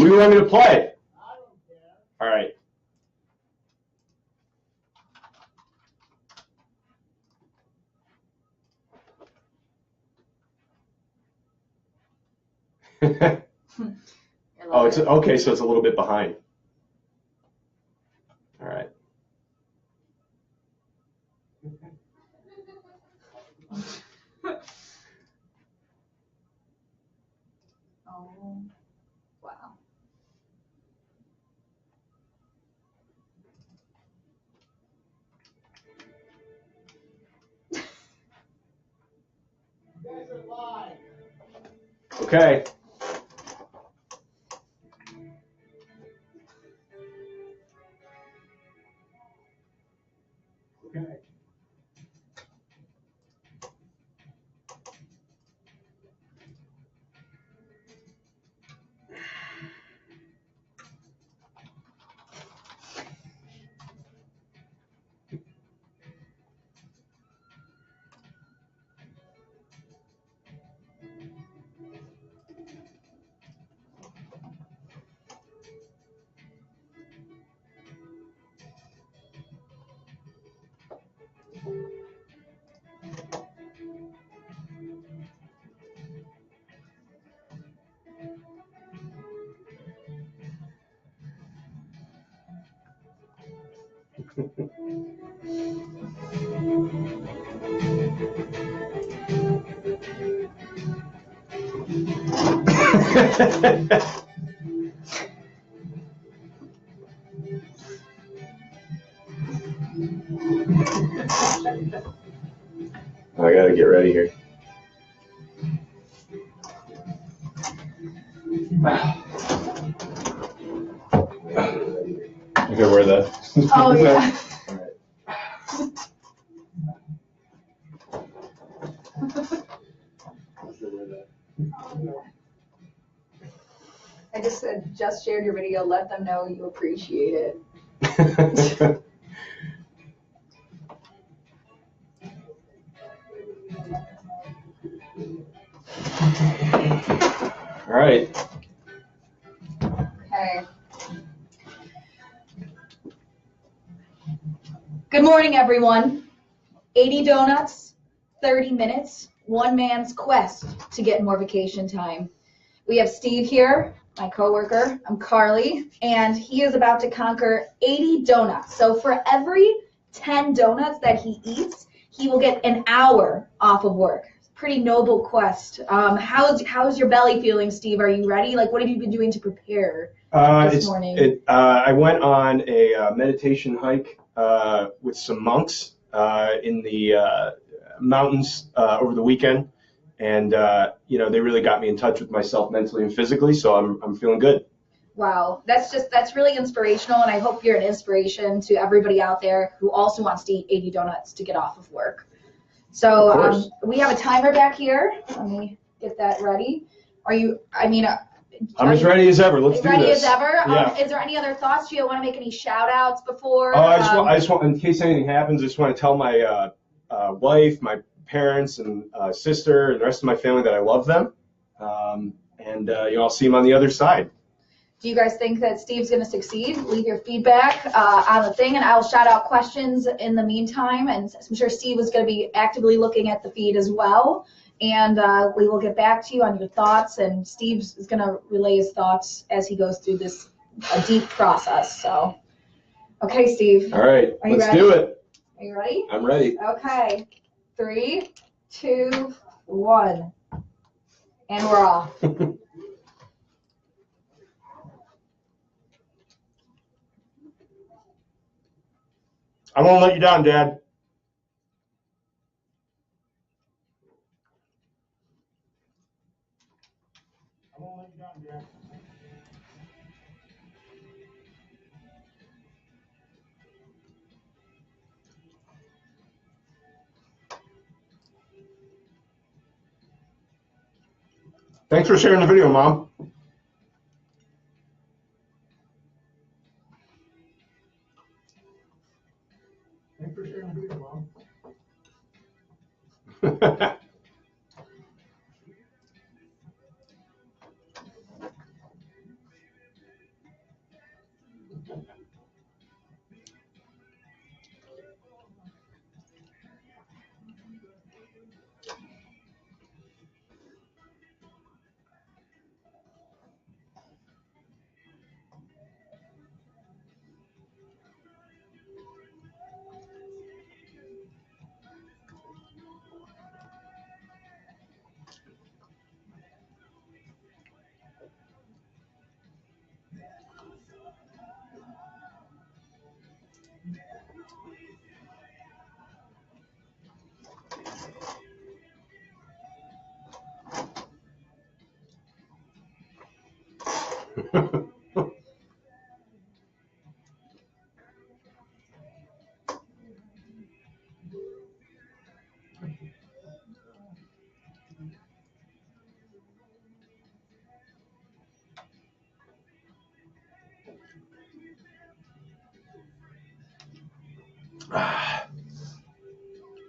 Who do you want me to play? I don't care. All right. Oh, it's okay. So it's a little bit behind. All right. Oh, wow. Okay. Okay. I gotta get ready here. You can wear that. Oh, yeah. I just said, just shared your video. Let them know you appreciate it. All right. Okay. Good morning, everyone. 80 donuts, 30 minutes, one man's quest to get more vacation time. We have Steve here, my coworker. I'm Carly, and he is about to conquer 80 donuts. So for every 10 donuts that he eats, he will get an hour off of work. Pretty noble quest. How's your belly feeling, Steve? Are you ready? Like, what have you been doing to prepare this morning? I went on a meditation hike with some monks in the mountains over the weekend, and they really got me in touch with myself mentally and physically. So I'm feeling good. Wow, that's really inspirational, and I hope you're an inspiration to everybody out there who also wants to eat 80 donuts to get off of work. So we have a timer back here. Let me get that ready. I'm as ready as ever. Let's do this. Ready as ever? Yeah. Is there any other thoughts? Do you want to make any shout outs before? I just want, in case anything happens, I just want to tell my wife, my parents, and sister, and the rest of my family that I love them. I'll see them on the other side. Do you guys think that Steve's going to succeed? Leave your feedback on the thing, and I'll shout out questions in the meantime. And I'm sure Steve is going to be actively looking at the feed as well. And we will get back to you on your thoughts. And Steve is going to relay his thoughts as he goes through this deep process. So, okay, Steve. All right, let's ready? Do it. Are you ready? I'm ready. Okay. 3, 2, 1. And we're off. I won't let you down, Dad. I won't let you down, Dad. Thanks for sharing the video, Mom. Thanks for sharing the video, Mom.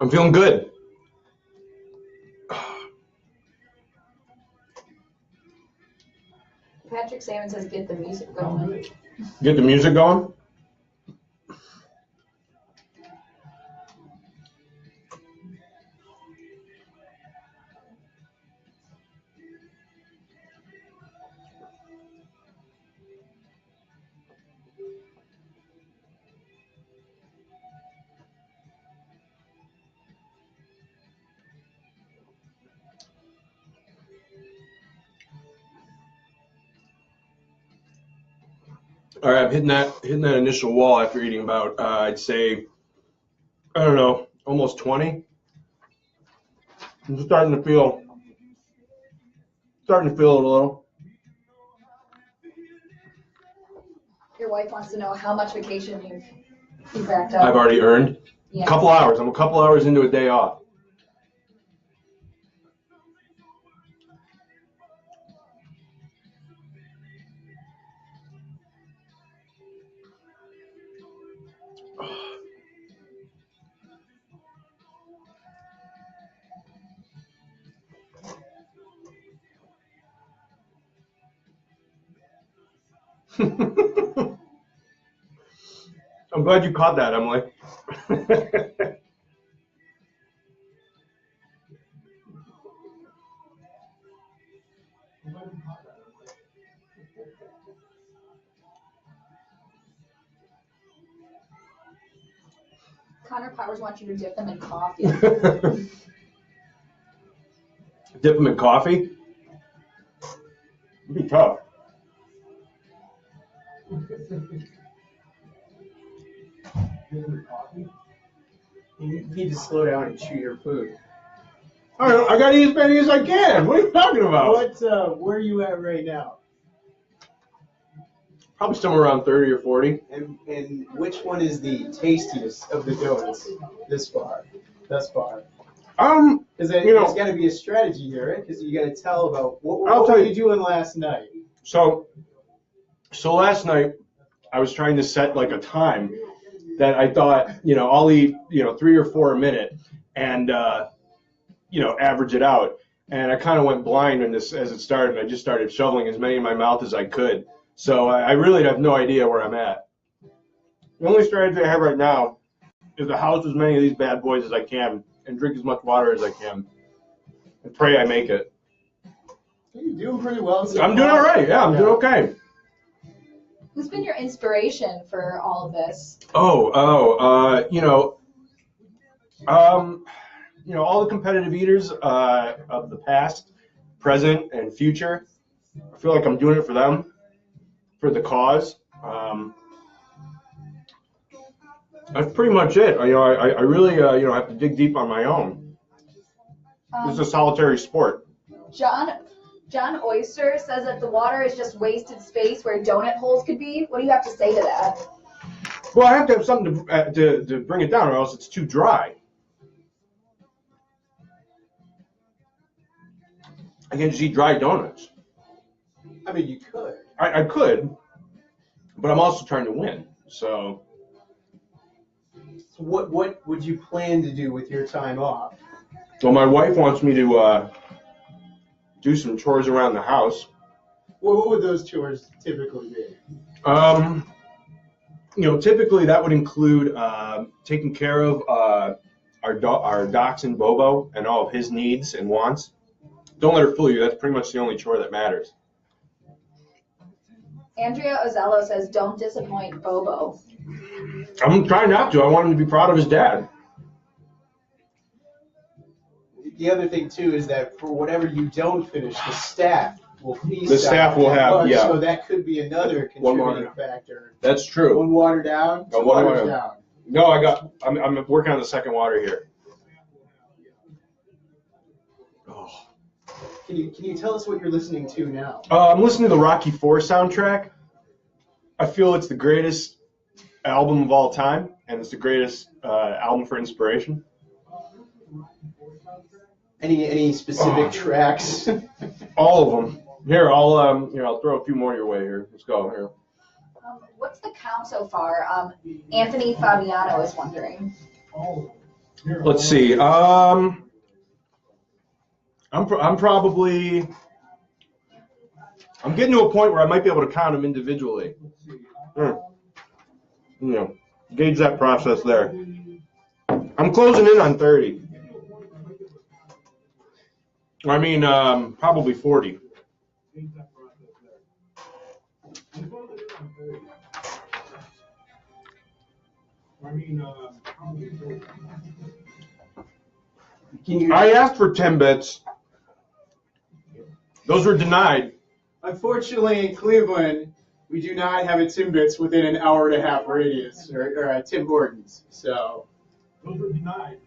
I'm feeling good. Patrick Salmon says get the music going. Get the music going? All right, I'm hitting that initial wall after eating about I'd say, I don't know, almost 20. I'm starting to feel it a little. Your wife wants to know how much vacation you've racked up. I've already earned Yeah. a couple hours. I'm a couple hours into a day off. I'm glad you caught that, Emily. Connor Powers wants you to dip them in coffee. Dip them in coffee? It'd be tough. You need to slow down and chew your food. I gotta eat as many as I can. What are you talking about? Where are you at right now? Probably somewhere around 30 or 40. And which one is the tastiest of the donuts thus far? Because there's got to be a strategy here, right? Because you got to tell about what were you doing last night. So last night I was trying to set like a time that I thought, I'll eat, 3 or 4 a minute and, average it out. And I kind of went blind as it started. And I just started shoveling as many in my mouth as I could. So I really have no idea where I'm at. The only strategy I have right now is to house as many of these bad boys as I can and drink as much water as I can and pray I make it. You're doing pretty well. I'm doing all right. Yeah, I'm doing okay. Who's been your inspiration for all of this? All the competitive eaters of the past, present, and future. I feel like I'm doing it for them, for the cause. That's pretty much it. I really have to dig deep on my own. This is a solitary sport. John Oyster says that the water is just wasted space where donut holes could be. What do you have to say to that? Well, I have to have something to bring it down, or else it's too dry. I can't just eat dry donuts. I mean, you could. I could, but I'm also trying to win. So what would you plan to do with your time off? Well, my wife wants me to do some chores around the house. What would those chores typically be? Typically that would include taking care of our dachshund Bobo and all of his needs and wants. Don't let her fool you. That's pretty much the only chore that matters. Andrea Ozello says, don't disappoint Bobo. I'm trying not to. I want him to be proud of his dad. The other thing, too, is that for whatever you don't finish, the staff will feast. The staff will have, lunch, yeah. So that could be another contributing factor. That's true. One water down, two waters down. No, I'm working on the second water here. Oh. Can you tell us what you're listening to now? I'm listening to the Rocky IV soundtrack. I feel it's the greatest album of all time, and it's the greatest album for inspiration. Any specific tracks? All of them. Here, I'll throw a few more your way here. Let's go here. What's the count so far? Anthony Fabiano is wondering. Let's see. I'm getting to a point where I might be able to count them individually. Gauge that process there. I'm closing in on 30. I mean, probably 40. I asked for 10 bits. Those were denied. Unfortunately, in Cleveland, we do not have a Timbits within an hour and a half radius, or a Tim Hortons. So those were denied.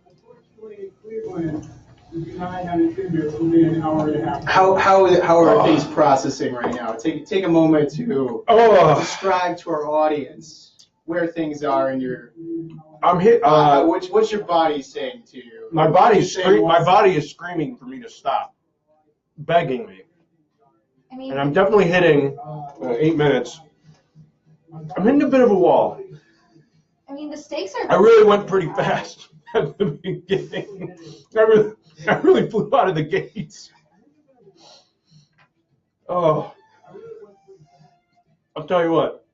Unfortunately, in Cleveland, we do not have a Timbits within an hour and a half. How are things processing right now? Take a moment to describe to our audience where things are in your. I'm hit. What's your body saying to you? My body is screaming for me to stop, begging me. I mean, And I'm definitely hitting 8 minutes. I'm hitting a bit of a wall. I mean, the stakes are. I really went pretty fast at the beginning. I really flew out of the gates. Oh, I'll tell you what.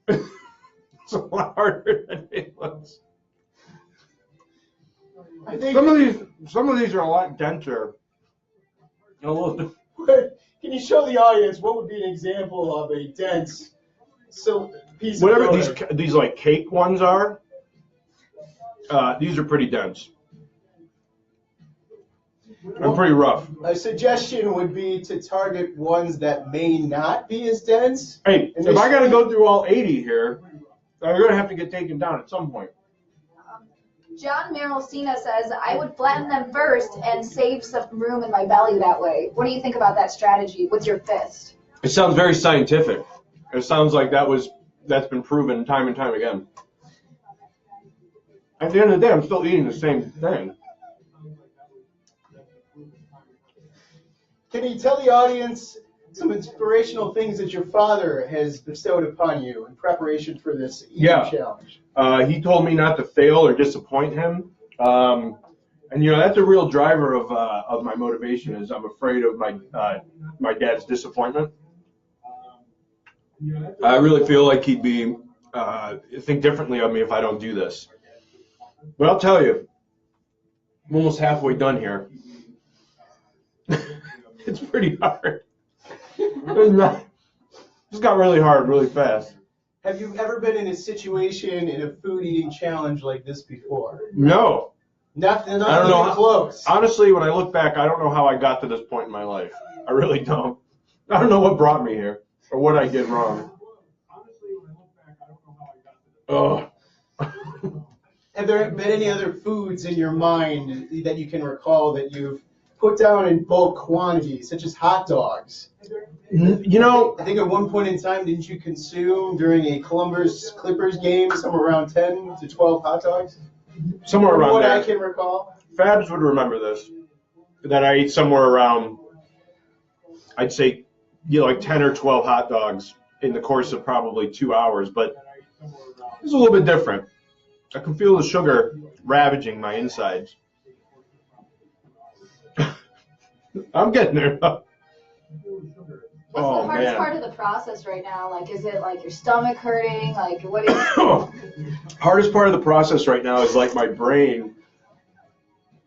It's a lot harder than it looks. I think. Some of these are a lot denser. A little. Can you show the audience what would be an example of a dense piece Whatever of butter? these like cake ones are, these are pretty dense. I'm pretty rough. A suggestion would be to target ones that may not be as dense. Hey, if I got to go through all 80 here, they're going to have to get taken down at some point. John Marolcina says, I would flatten them first and save some room in my belly that way. What do you think about that strategy with your fist? It sounds very scientific. It sounds like that's been proven time and time again. At the end of the day, I'm still eating the same thing. Can you tell the audience some inspirational things that your father has bestowed upon you in preparation for this eating challenge? He told me not to fail or disappoint him. And, that's a real driver of my motivation is I'm afraid of my dad's disappointment. I really feel like he'd think differently of me if I don't do this. But I'll tell you, I'm almost halfway done here. It's pretty hard. It's got really hard really fast. Have you ever been in a situation in a food eating challenge like this before? No. Nothing I don't know. Close. Honestly, when I look back, I don't know how I got to this point in my life. I really don't. I don't know what brought me here or what I did wrong. Honestly, when I look back, I don't know how I got to this. Have there been any other foods in your mind that you can recall that you've put down in bulk quantities, such as hot dogs? I think at one point in time, didn't you consume during a Columbus Clippers game somewhere around 10 to 12 hot dogs? Somewhere around what there. I can recall. Fabs would remember this. That I ate somewhere around, I'd say, like 10 or 12 hot dogs in the course of probably 2 hours, but it's a little bit different. I can feel the sugar ravaging my insides. I'm getting there. What's the hardest part of the process right now? Like, is it like your stomach hurting? Like, what is Hardest part of the process right now is like my brain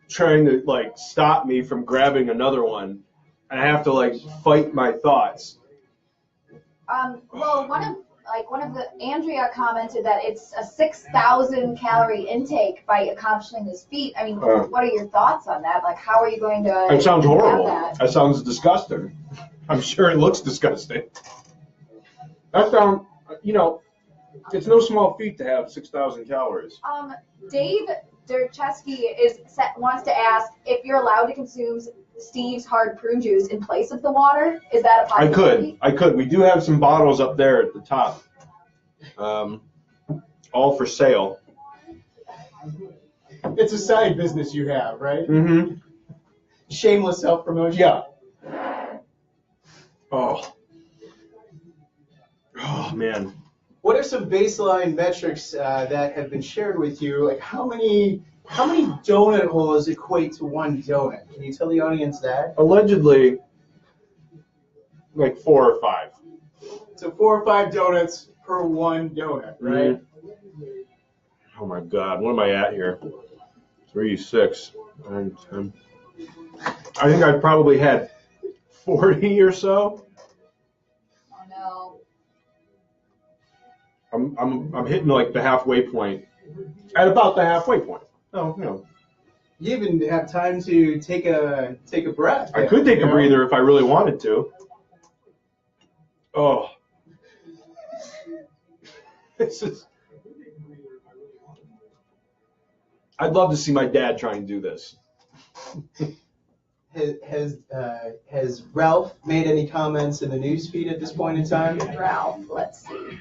trying to like stop me from grabbing another one. And I have to like fight my thoughts. Well, Andrea commented that it's a 6,000 calorie intake by accomplishing this feat. I mean, what are your thoughts on that? Like, how are you going to? It sounds horrible. That sounds disgusting. I'm sure it looks disgusting. That it's no small feat to have 6,000 calories. Dave Derchesky wants to ask if you're allowed to consume Steve's hard prune juice in place of the water. Is that a possibility? I could. We do have some bottles up there at the top, all for sale. It's a side business you have, right? Mm-hmm. Shameless self-promotion. Yeah. Oh, man. What are some baseline metrics that have been shared with you? Like how many donut holes equate to one donut? Can you tell the audience that? Allegedly, like 4 or 5. So 4 or 5 donuts per one donut, right? Oh my God, what am I at here? 3, 6, 9, 10. I think I probably had 40 or so. Oh no. I'm hitting like the halfway point. At about the halfway point. Oh, you know. You even have time to take a breath. I could take a breather if I really wanted to. Oh. This is. I'd love to see my dad try and do this. Has Ralph made any comments in the news feed at this point in time? Ralph, let's see.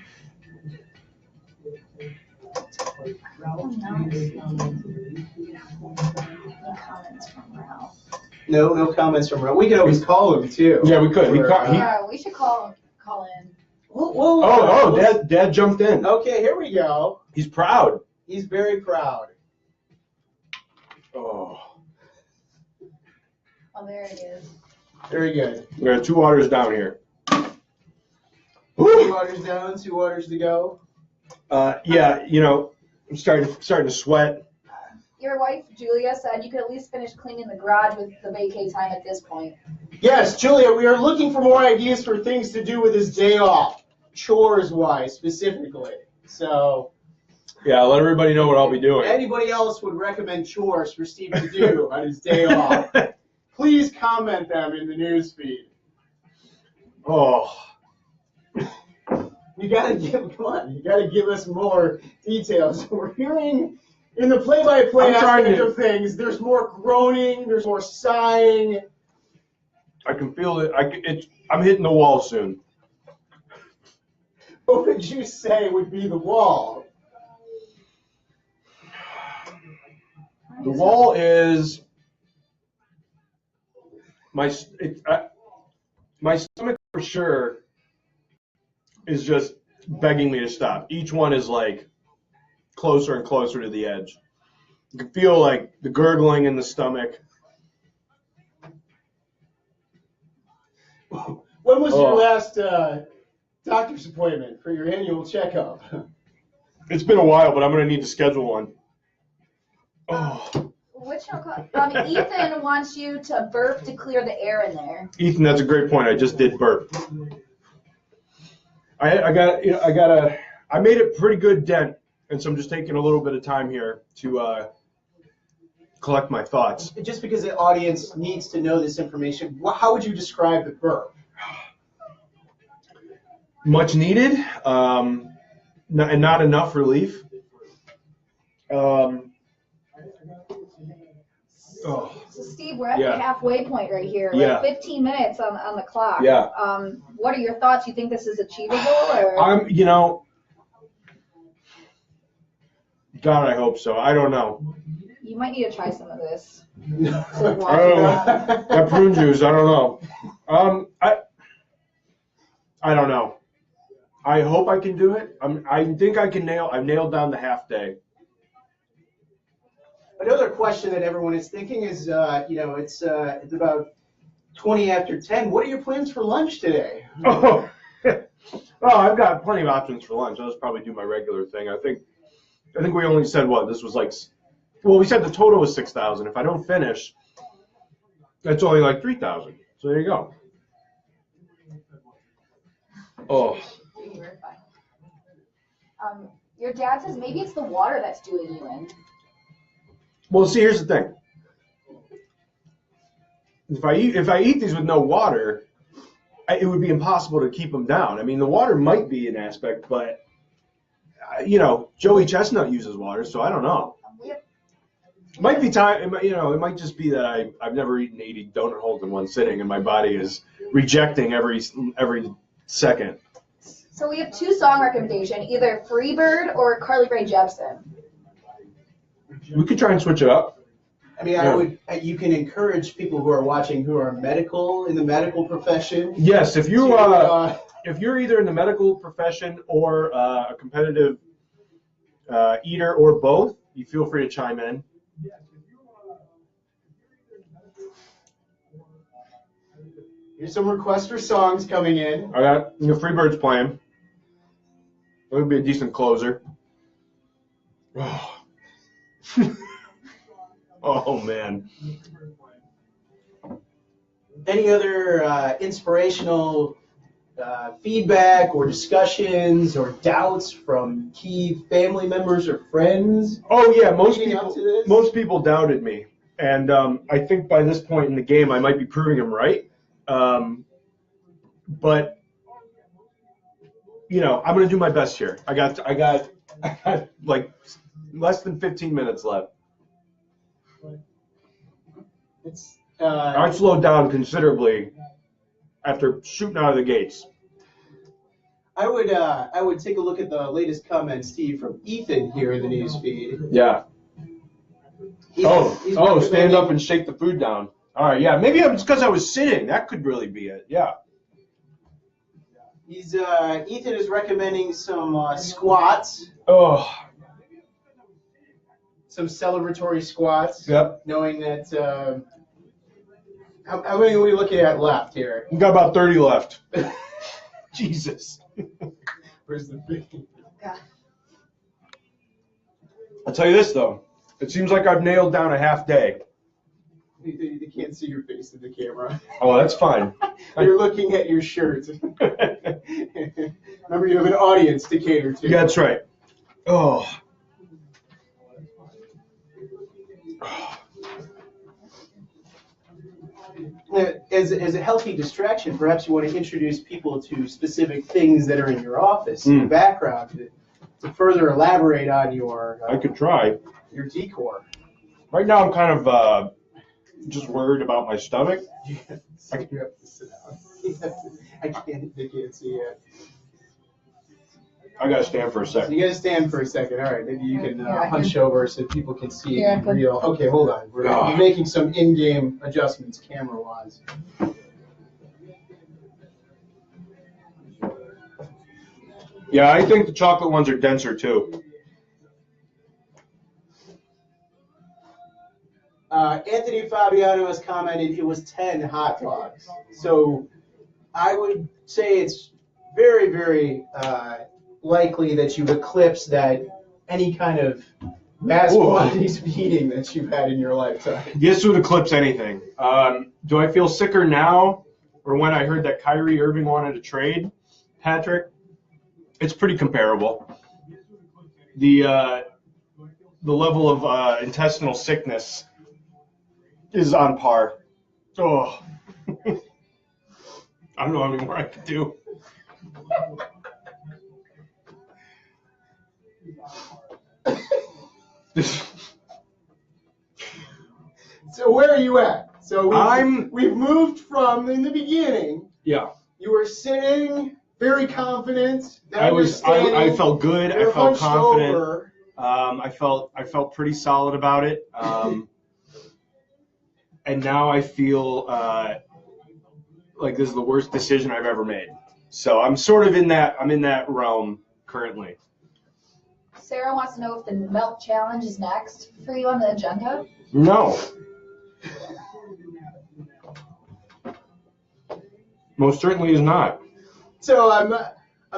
No comments from Ralph. We could always call him too. Yeah, we could. We should call in. Whoa. Dad jumped in. Okay, here we go. He's proud. He's very proud. Oh. Oh, there it is. Very good. We got 2 waters down here. 2 waters down, 2 waters to go. Yeah, you know, I'm starting to sweat. Your wife, Julia, said you could at least finish cleaning the garage with the vacay time at this point. Yes, Julia, we are looking for more ideas for things to do with his day off, chores-wise specifically. So, Yeah, let everybody know what I'll be doing. anybody else would recommend chores for Steve to do on his day off, please comment them in the news feed. Oh. You gotta give us more details. We're hearing in the play-by-play I'm trying aspect to- of things, there's more groaning, there's more sighing. I can feel it. I'm hitting the wall soon. What would you say would be the wall? The wall is my stomach for sure is just begging me to stop. Each one is like closer and closer to the edge. You can feel like the gurgling in the stomach. When was your last doctor's appointment for your annual checkup? It's been a while, but I'm going to need to schedule one. Oh. Ethan wants you to burp to clear the air in there. Ethan, that's a great point. I just did burp. I made a pretty good dent, and so I'm just taking a little bit of time here to collect my thoughts. Just because the audience needs to know this information, how would you describe the burp? Much needed, and not enough relief. So Steve, we're at Yeah. the halfway point right here. Yeah. We're 15 minutes on the clock. Yeah. What are your thoughts? You think this is achievable, or? God, I hope so. I don't know. You might need to try some of this. That prune juice, I don't know. I don't know. I hope I can do it. I think I can I've nailed down the half day. Another question that everyone is thinking is, it's about 20 after 10. What are your plans for lunch today? Oh, I've got plenty of options for lunch. I'll just probably do my regular thing. I think we only said this was like. Well, we said the total was 6,000. If I don't finish, that's only like 3,000. So there you go. Oh. Your dad says maybe it's the water that's doing you in. Well, see, here's the thing. If I eat these with no water, it would be impossible to keep them down. I mean, the water might be an aspect, but Joey Chestnut uses water, so I don't know. It might be time. It might just be that I've never eaten 80 donut holes in one sitting, and my body is rejecting every second. So we have 2 song recommendation, either Freebird or Carly Rae Jepsen. We could try and switch it up. I mean, Yeah. you can encourage people who are watching who are in the medical profession. Yes, if you to, if you're either in the medical profession or a competitive eater or both, you feel free to chime in. Here's some requests for songs coming in. I got Freebird's playing. That would be a decent closer. Oh man. Any other inspirational feedback or discussions or doubts from key family members or friends? Oh yeah, leading up to this? most people doubted me, and I think by this point in the game I might be proving them right. But I'm gonna do my best here. I got like less than 15 minutes left. It's I slowed down considerably after shooting out of the gates. I would take a look at the latest comment, Steve, from Ethan here in the news feed. Yeah. He's Stand up and shake the food down. All right, yeah. Maybe it's because I was sitting. That could really be it. Yeah. Ethan is recommending some squats, Oh. some celebratory squats. Yep. Knowing that how many are we looking at left here? We got about 30 left. Jesus. Where's the big? God. I'll tell you this though. It seems like I've nailed down a half day. They can't see your face in the camera. Oh, that's fine. You're looking at your shirt. Remember, you have an audience to cater to. Yeah, that's right. Oh. As a healthy distraction, perhaps you want to introduce people to specific things that are in your office, in the background, to further elaborate on your I could try. your decor. Right now I'm kind of just worried about my stomach. You have to sit down. They can't see it. I gotta stand for a So second. you gotta stand for a second. All right, maybe you can Yeah, I hunch over so people can see Yeah, I in can- real. Okay, hold on. We're making some in-game adjustments camera-wise. Yeah, I think the chocolate ones are denser too. Anthony Fabiano has commented it was 10 hot dogs. So I would say it's very, very likely that you've eclipsed that any kind of mass Ooh. quantities of eating that you've had in your lifetime. This would eclipse anything. Do I feel sicker now or when I heard that Kyrie Irving wanted to trade Patrick? It's pretty comparable. The level of intestinal sickness is on par. Oh. I don't know how many more I could do. So where are you at? So I'm- we've moved from in the beginning. Yeah. You were sitting very confident. Now I you're standing, I felt good. you're I felt hunched confident. over. I felt pretty solid about it. And now I feel like this is the worst decision I've ever made. So I'm sort of in that realm currently. Sarah wants to know if the milk challenge is next for you on the agenda. No. Most certainly is not. So I'm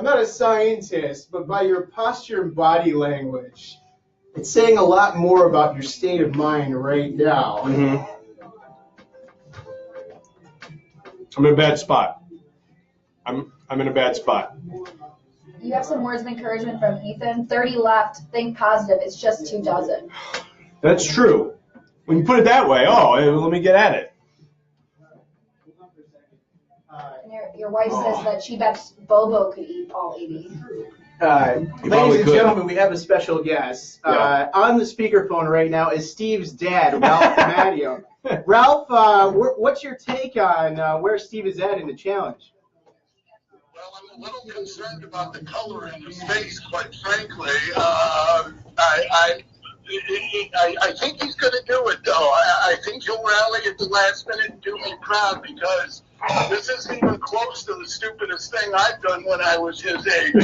not a scientist, but by your posture and body language, it's saying a lot more about your state of mind right now. Mm-hmm. I'm in a bad spot. I'm in a bad spot. You have some words of encouragement from Ethan. 30 left. Think positive. It's just 2 dozen. That's true. When you put it that way, let me get at it. And your wife says that she bets Bobo could eat all 80. Ladies and gentlemen, we have a special guest. On the speakerphone right now is Steve's dad, Ralph Mattio. Ralph, what's your take on where Steve is at in the challenge? Well, I'm a little concerned about the color in his face, quite frankly. I think he's going to do it, though. I think he'll rally at the last minute and do me proud, because this isn't even close to the stupidest thing I've done when I was his age. So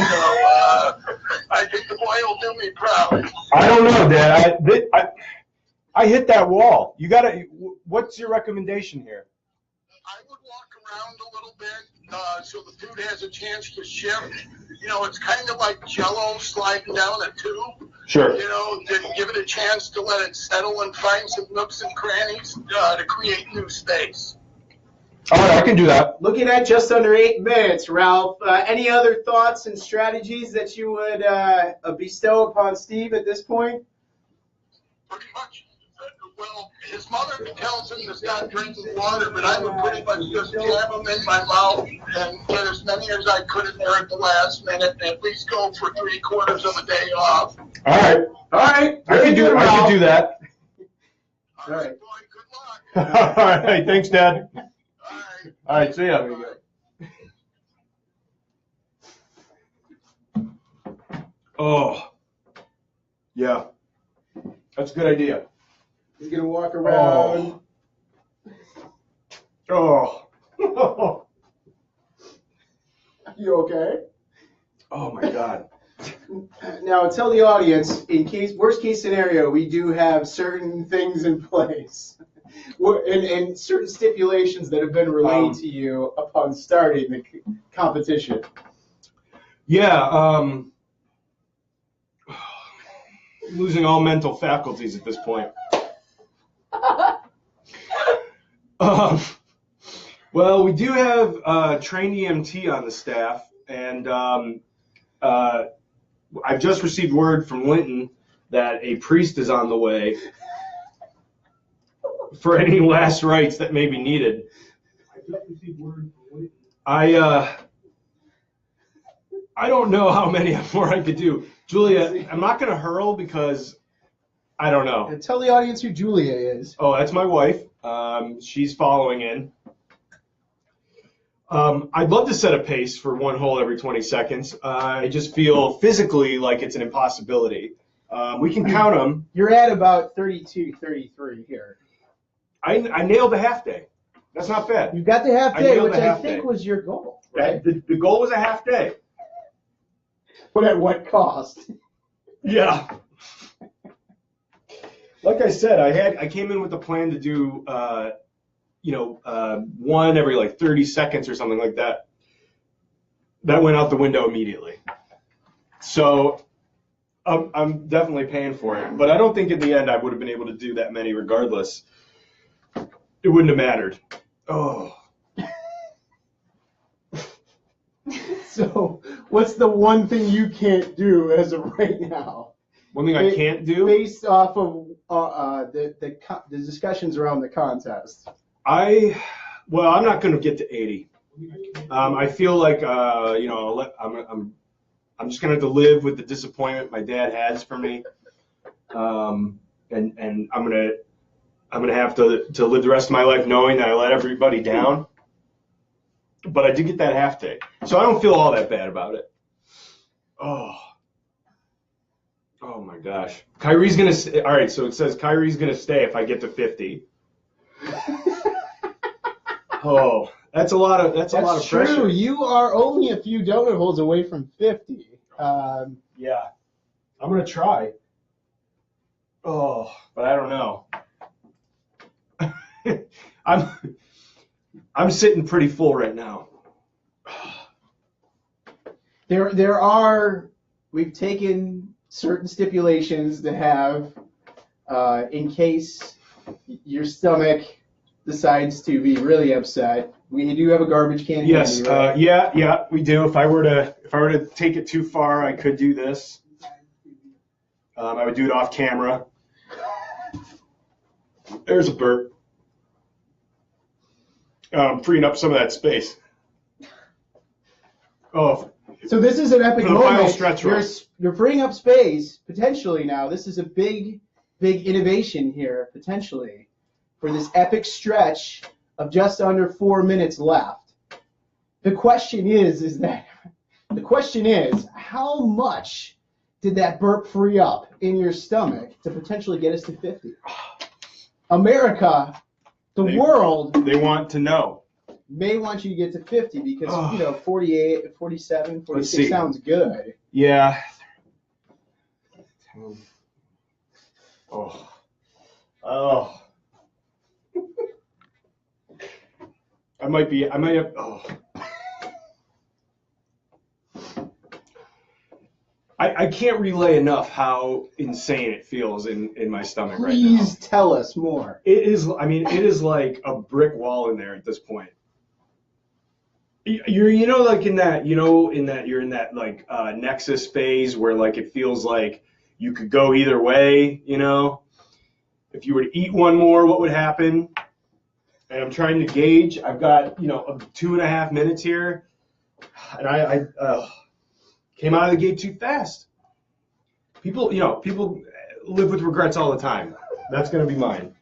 I think the boy will do me proud. I don't know, Dad. I hit that wall. You gotta. What's your recommendation here? I would walk around a little bit so the food has a chance to shift. You know, it's kind of like Jell-O sliding down a tube. Sure. You know, give it a chance to let it settle and find some nooks and crannies to create new space. All right, I can do that. Looking at just under 8 minutes, Ralph, any other thoughts and strategies that you would bestow upon Steve at this point? Pretty much. Well, his mother tells him to stop drinking water, but I would pretty much just jam them in my mouth and get as many as I could in there at the last minute, and at least go for 3/4 of a day off. All right. I can do that. All right, boy, good luck. All right. Thanks, Dad. All right. See ya. Oh. Yeah. That's a good idea. He's going to walk around. Oh. You okay? Oh, my God. Now, tell the audience, worst case scenario, we do have certain things in place and certain stipulations that have been relayed to you upon starting the competition. Yeah. Losing all mental faculties at this point. Well, we do have trained EMT on the staff, and I've just received word from Linton that a priest is on the way for any last rites that may be needed. I just received word from Linton. I don't know how many more I could do. Julia, I'm not going to hurl because I don't know. And tell the audience who Julia is. Oh, that's my wife. She's following in. I'd love to set a pace for one hole every 20 seconds. I just feel physically like it's an impossibility. We can count them. You're at about 32, 33 here. I nailed the half day. That's not bad. You got the half day, which I think day. was your goal, right? The goal was a half day. But at what cost? Yeah. Like I said, I came in with a plan to do, one every like 30 seconds or something like that. That went out the window immediately. So I'm definitely paying for it. But I don't think in the end I would have been able to do that many regardless. It wouldn't have mattered. Oh. So what's the one thing you can't do as of right now? One thing I can't do? Based off of the discussions around the contest. I'm not going to get to 80. I feel like, I'm just going to have to live with the disappointment my dad has for me. And I'm going to have to live the rest of my life knowing that I let everybody down. But I did get that half day. So I don't feel all that bad about it. Oh my gosh. Kyrie's going to stay. All right, so it says Kyrie's going to stay if I get to 50. Oh, that's a lot of pressure. True. You are only a few donut holes away from 50. Yeah. I'm going to try. Oh, but I don't know. I'm sitting pretty full right now. We've taken certain stipulations to have in case your stomach decides to be really upset. We do have a garbage can. Yes, handy, right? yeah, we do. If I were to take it too far, I could do this. I would do it off camera. There's a burp. Freeing up some of that space. Oh, So this is an epic For the final moment. stretch You're, run. you're freeing up space, potentially now. This is a big innovation here, potentially, for this epic stretch of just under 4 minutes left. The question is how much did that burp free up in your stomach to potentially get us to 50? America, the world, They want to know. may want you to get to 50 because, Oh. 48, 47, Let's 46 see. sounds good. Yeah. Oh. Oh. I might have, oh. I can't relay enough how insane it feels in my stomach right now. Please tell us more. It is like a brick wall in there at this point. You're, like in that you're in that like nexus phase where like it feels like you could go either way, If you were to eat one more, what would happen? And I'm trying to gauge. I've got, 2.5 minutes here, and I came out of the gate too fast. People live with regrets all the time. That's going to be mine.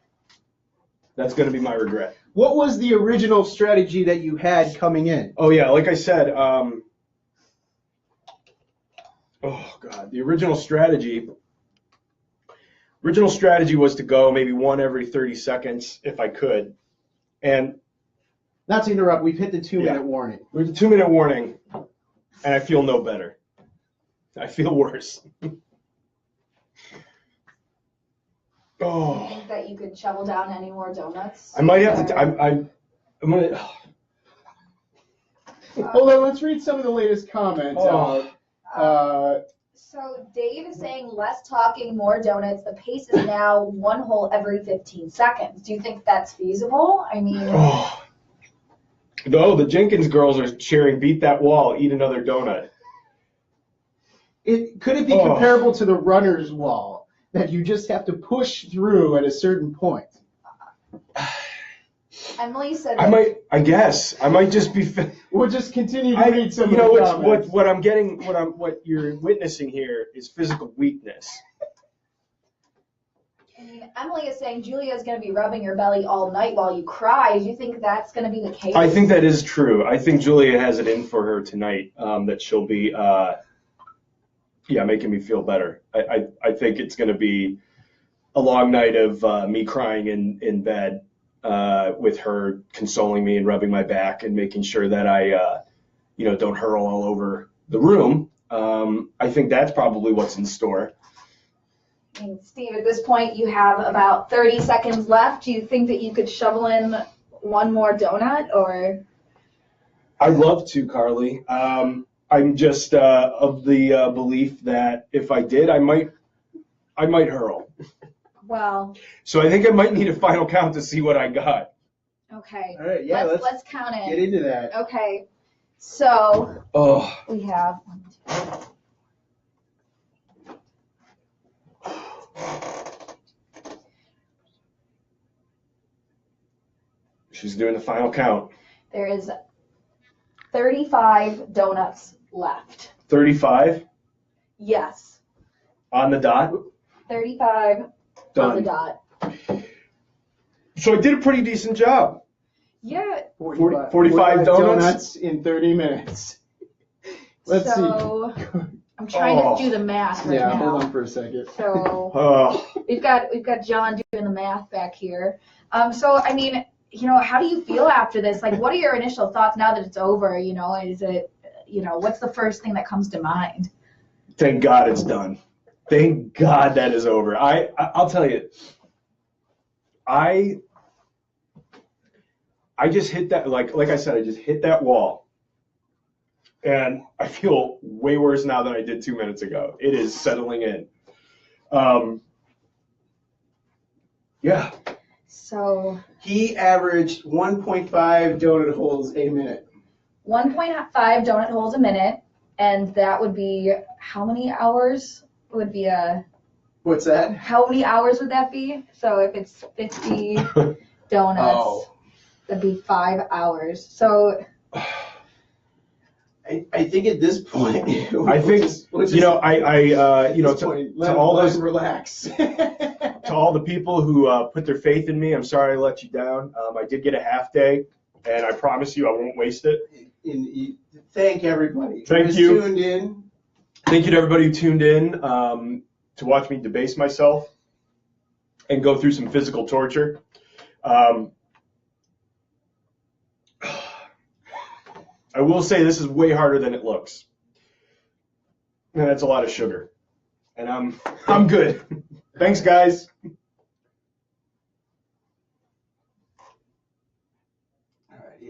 That's going to be my regret. What was the original strategy that you had coming in? Oh yeah, like I said, oh god, the original strategy was to go maybe one every 30 seconds if I could. And Not to interrupt, we've hit the 2-minute Yeah. warning. there's a 2-minute warning, and I feel no better. I feel worse. Do you Oh, think that you could shovel down any more donuts? I might have to. I'm gonna. Hold on, let's read some of the latest comments Oh. out. So Dave is saying less talking, more donuts. The pace is now one hole every 15 seconds. Do you think that's feasible? I mean, Oh. No, the Jenkins girls are cheering, "Beat that wall, eat another donut." Could it be Oh. comparable to the runner's wall, that you just have to push through at a certain point? Emily said I guess I might just be. We'll just continue to read some of the What's, comments. what I'm getting, what you're witnessing here is physical weakness. I mean, Emily is saying Julia's going to be rubbing your belly all night while you cry. Do you think that's going to be the case? I think that is true. I think Julia has it in for her tonight. That she'll be, making me feel better. I think it's going to be a long night of me crying in bed, with her consoling me and rubbing my back and making sure that I, don't hurl all over the room. I think that's probably what's in store. I mean, Steve, at this point, you have about 30 seconds left. Do you think that you could shovel in one more donut, or? I'd love to, Carly. I'm just of the belief that if I did, I might hurl. Well, So I think I might need a final count to see what I got. okay. All right, yeah, Let's count it. get into that. Okay. So Oh, we have she's doing the final count. there is 35 donuts left. 35 Yes, on the dot. 35 on the Done. dot. So I did a pretty decent job. Yeah. 45 donuts? in 30 minutes. Let's so I'm trying Oh. to do the math see. right Yeah, now. hold on for a second. So Oh, we've got John doing the math back here. So I mean, how do you feel after this? Like, what are your initial thoughts now that it's over? Is it, what's the first thing that comes to mind? thank God it's done. Thank God that is over. I'll tell you. I just hit that, like I said, I just hit that wall. And I feel way worse now than I did 2 minutes ago. It is settling in. Yeah. So He averaged 1.5 donut holes a minute. 1.5 donut holes a minute, and that would be how many hours? Would be What's that? how many hours would that be? So if it's 50 donuts, Oh. that'd be 5 hours. So I think at this point, I think, you know, to all those, relax. to all the people who put their faith in me, I'm sorry I let you down. I did get a half day, and I promise you I won't waste it. Thank everybody. Thank who's you. Tuned in. Thank you to everybody who tuned in to watch me debase myself and go through some physical torture. I will say this is way harder than it looks. And that's a lot of sugar. And I'm good. Thanks, guys.